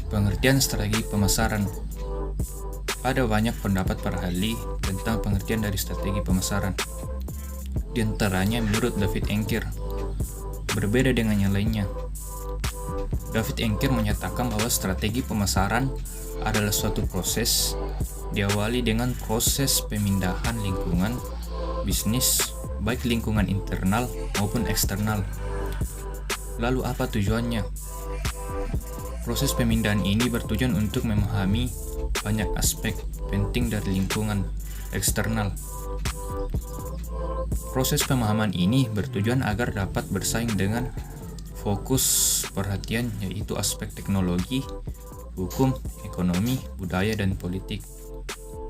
Pengertian strategi pemasaran. Ada banyak pendapat para ahli tentang pengertian dari strategi pemasaran. Di antaranya menurut David Enkir, berbeda dengan yang lainnya. David Enkir menyatakan bahwa strategi pemasaran adalah suatu proses diawali dengan proses pemindahan lingkungan bisnis, baik lingkungan internal maupun eksternal. Lalu apa tujuannya? Proses pemindahan ini bertujuan untuk memahami banyak aspek penting dari lingkungan eksternal. Proses pemahaman ini bertujuan agar dapat bersaing dengan fokus perhatian, yaitu aspek teknologi, hukum, ekonomi, budaya, dan politik.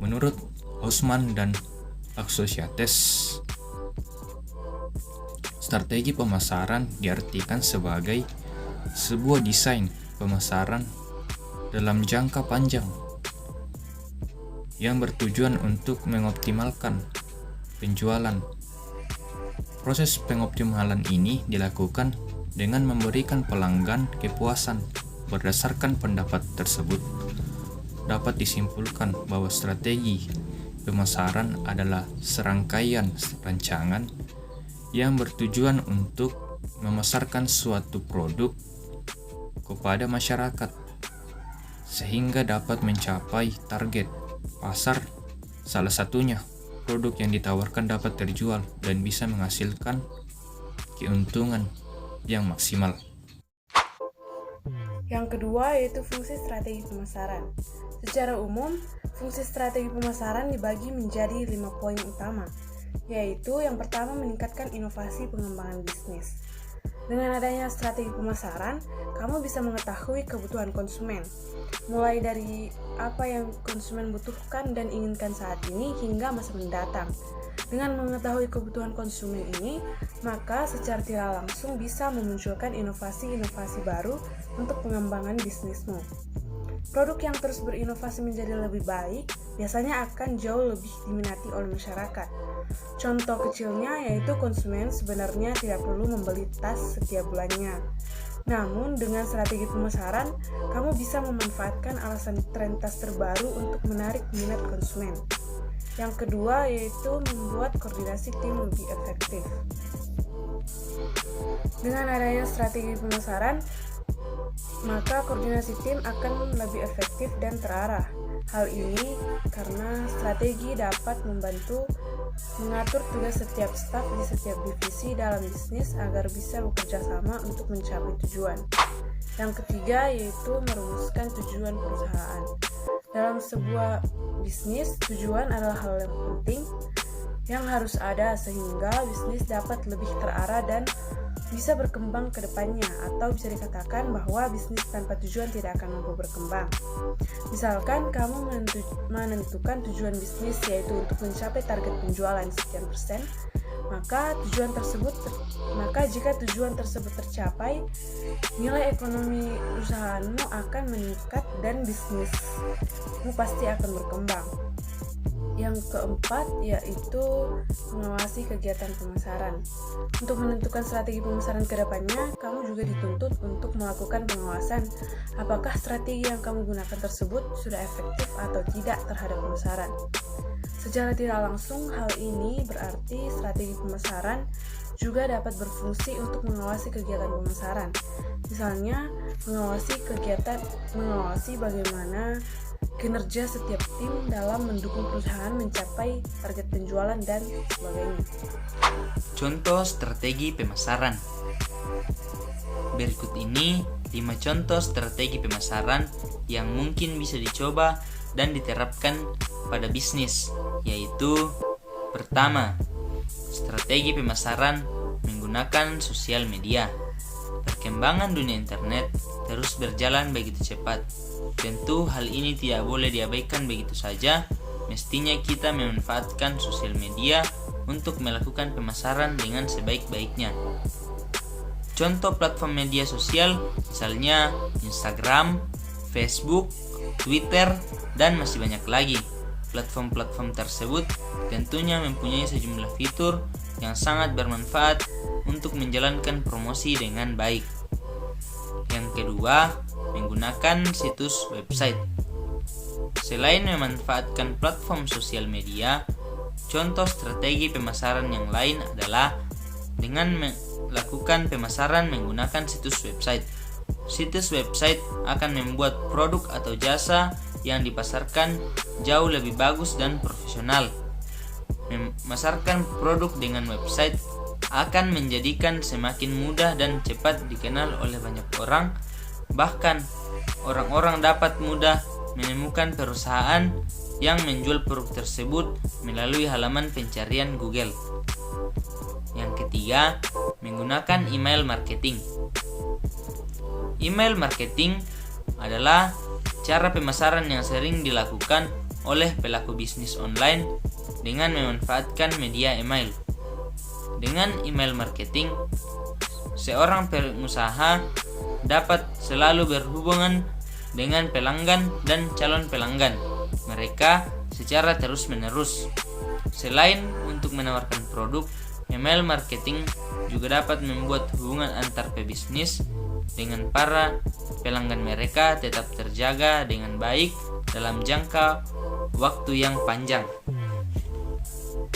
Menurut Hausman dan Associates, strategi pemasaran diartikan sebagai sebuah desain pemasaran dalam jangka panjang yang bertujuan untuk mengoptimalkan penjualan. Proses pengoptimalan ini dilakukan dengan memberikan pelanggan kepuasan. Berdasarkan pendapat tersebut, dapat disimpulkan bahwa strategi pemasaran adalah serangkaian rancangan yang bertujuan untuk memasarkan suatu produk kepada masyarakat sehingga dapat mencapai target pasar. Salah satunya, produk yang ditawarkan dapat terjual dan bisa menghasilkan keuntungan yang maksimal. Yang kedua yaitu fungsi strategi pemasaran. Secara umum, fungsi strategi pemasaran dibagi menjadi 5 poin utama, yaitu yang pertama meningkatkan inovasi pengembangan bisnis. Dengan adanya strategi pemasaran, kamu bisa mengetahui kebutuhan konsumen, mulai dari apa yang konsumen butuhkan dan inginkan saat ini hingga masa mendatang. Dengan mengetahui kebutuhan konsumen ini, maka secara tidak langsung bisa memunculkan inovasi-inovasi baru untuk pengembangan bisnismu. Produk yang terus berinovasi menjadi lebih baik biasanya akan jauh lebih diminati oleh masyarakat. Contoh kecilnya yaitu konsumen sebenarnya tidak perlu membeli tas setiap bulannya. Namun dengan strategi pemasaran, kamu bisa memanfaatkan alasan tren tas terbaru untuk menarik minat konsumen. Yang kedua yaitu membuat koordinasi tim lebih efektif. Dengan adanya strategi pemasaran, maka koordinasi tim akan lebih efektif dan terarah. Hal ini karena strategi dapat membantu mengatur tugas setiap staf di setiap divisi dalam bisnis agar bisa bekerja sama untuk mencapai tujuan. Yang ketiga yaitu merumuskan tujuan perusahaan. Dalam sebuah bisnis, tujuan adalah hal yang penting yang harus ada sehingga bisnis dapat lebih terarah dan bisa berkembang ke depannya, atau bisa dikatakan bahwa bisnis tanpa tujuan tidak akan mampu berkembang. Misalkan kamu menentukan tujuan bisnis yaitu untuk mencapai target penjualan sekian persen, maka jika tujuan tersebut tercapai, nilai ekonomi usahamu akan meningkat dan bisnismu pasti akan berkembang. Yang keempat yaitu mengawasi kegiatan pemasaran. Untuk menentukan strategi pemasaran ke depannya, kamu juga dituntut untuk melakukan pengawasan apakah strategi yang kamu gunakan tersebut sudah efektif atau tidak terhadap pemasaran. Secara tidak langsung, hal ini berarti strategi pemasaran juga dapat berfungsi untuk mengawasi kegiatan pemasaran. Misalnya, mengawasi bagaimana kinerja setiap tim dalam mendukung perusahaan mencapai target penjualan dan sebagainya. Contoh strategi pemasaran. Berikut ini 5 contoh strategi pemasaran yang mungkin bisa dicoba dan diterapkan pada bisnis, yaitu pertama, strategi pemasaran menggunakan sosial media. Perkembangan dunia internet terus berjalan begitu cepat. Tentu hal ini tidak boleh diabaikan begitu saja. Mestinya kita memanfaatkan sosial media untuk melakukan pemasaran dengan sebaik-baiknya. Contoh platform media sosial misalnya Instagram, Facebook, Twitter, dan masih banyak lagi. Platform-platform tersebut tentunya mempunyai sejumlah fitur yang sangat bermanfaat untuk menjalankan promosi dengan baik. Yang kedua, menggunakan situs website. Selain memanfaatkan platform sosial media, contoh strategi pemasaran yang lain adalah dengan melakukan pemasaran menggunakan situs website. Situs website akan membuat produk atau jasa yang dipasarkan jauh lebih bagus dan profesional. Memasarkan produk dengan website akan menjadikan semakin mudah dan cepat dikenal oleh banyak orang. Bahkan, orang-orang dapat mudah menemukan perusahaan yang menjual produk tersebut melalui halaman pencarian Google. Yang ketiga, menggunakan email marketing. Email marketing adalah cara pemasaran yang sering dilakukan oleh pelaku bisnis online dengan memanfaatkan media email. Dengan email marketing, seorang pengusaha dapat selalu berhubungan dengan pelanggan dan calon pelanggan mereka secara terus-menerus. Selain untuk menawarkan produk, email marketing juga dapat membuat hubungan antar pebisnis dengan para pelanggan mereka tetap terjaga dengan baik dalam jangka waktu yang panjang.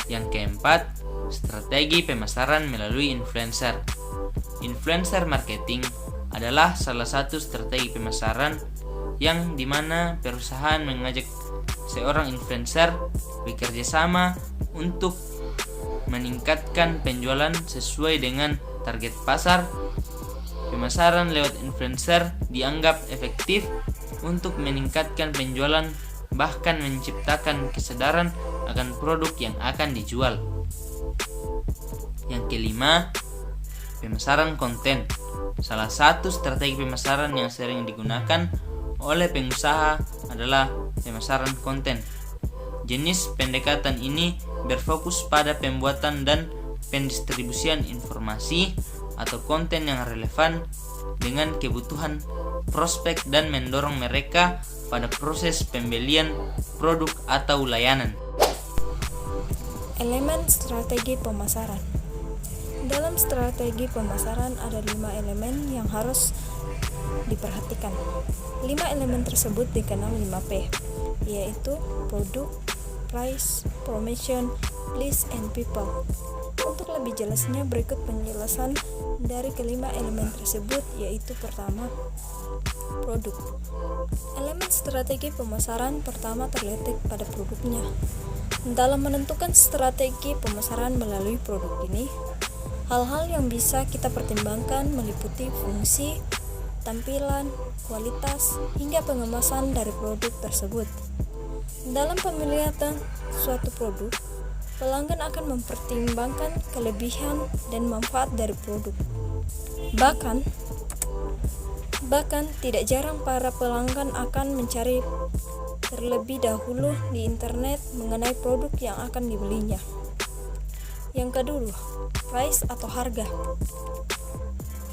Yang keempat, strategi pemasaran melalui influencer. Influencer marketing adalah salah satu strategi pemasaran yang dimana perusahaan mengajak seorang influencer bekerja sama untuk meningkatkan penjualan sesuai dengan target pasar. Pemasaran lewat influencer dianggap efektif untuk meningkatkan penjualan, bahkan menciptakan kesadaran akan produk yang akan dijual. Yang kelima, pemasaran konten. Salah satu strategi pemasaran yang sering digunakan oleh pengusaha adalah pemasaran konten. Jenis pendekatan ini berfokus pada pembuatan dan pendistribusian informasi atau konten yang relevan dengan kebutuhan prospek dan mendorong mereka pada proses pembelian produk atau layanan. Elemen strategi pemasaran. Dalam strategi pemasaran ada 5 elemen yang harus diperhatikan. 5 elemen tersebut dikenal 5P, yaitu produk, price, promotion, place, and people. Untuk lebih jelasnya berikut penjelasan dari kelima elemen tersebut, yaitu pertama, produk. Elemen strategi pemasaran pertama terletak pada produknya. Dalam menentukan strategi pemasaran melalui produk ini, hal-hal yang bisa kita pertimbangkan meliputi fungsi, tampilan, kualitas, hingga pengemasan dari produk tersebut. Dalam pemilihan suatu produk, pelanggan akan mempertimbangkan kelebihan dan manfaat dari produk. Bahkan tidak jarang para pelanggan akan mencari terlebih dahulu di internet mengenai produk yang akan dibelinya. Yang kedua, price atau harga.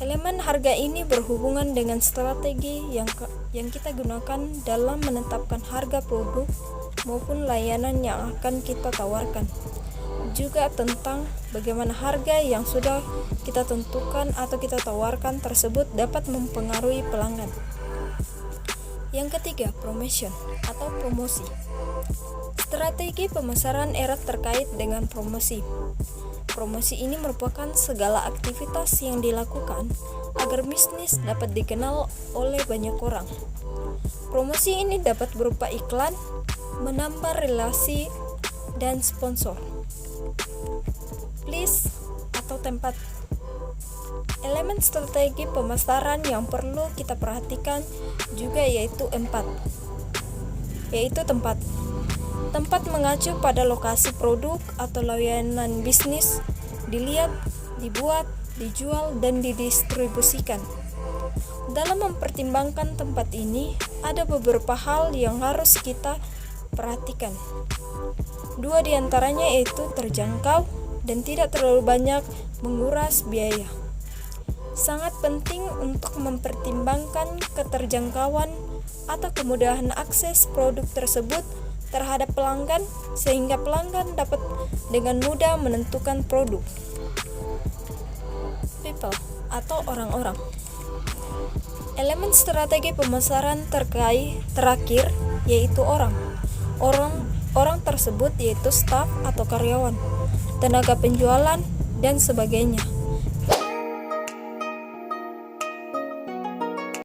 Elemen harga ini berhubungan dengan strategi yang kita gunakan dalam menetapkan harga produk maupun layanan yang akan kita tawarkan. Juga tentang bagaimana harga yang sudah kita tentukan atau kita tawarkan tersebut dapat mempengaruhi pelanggan. Yang ketiga, promotion atau promosi. Strategi pemasaran erat terkait dengan promosi. Promosi ini merupakan segala aktivitas yang dilakukan agar bisnis dapat dikenal oleh banyak orang. Promosi ini dapat berupa iklan, menambah relasi, dan sponsor. Place atau tempat. Elemen strategi pemasaran yang perlu kita perhatikan juga yaitu tempat. Tempat mengacu pada lokasi produk atau layanan bisnis dilihat, dibuat, dijual, dan didistribusikan. Dalam mempertimbangkan tempat ini, ada beberapa hal yang harus kita perhatikan. 2 diantaranya yaitu terjangkau dan tidak terlalu banyak menguras biaya. Sangat penting untuk mempertimbangkan keterjangkauan atau kemudahan akses produk tersebut terhadap pelanggan sehingga pelanggan dapat dengan mudah menentukan produk. People atau orang-orang. Elemen strategi pemasaran terakhir yaitu orang. Orang tersebut yaitu staf atau karyawan, tenaga penjualan, dan sebagainya.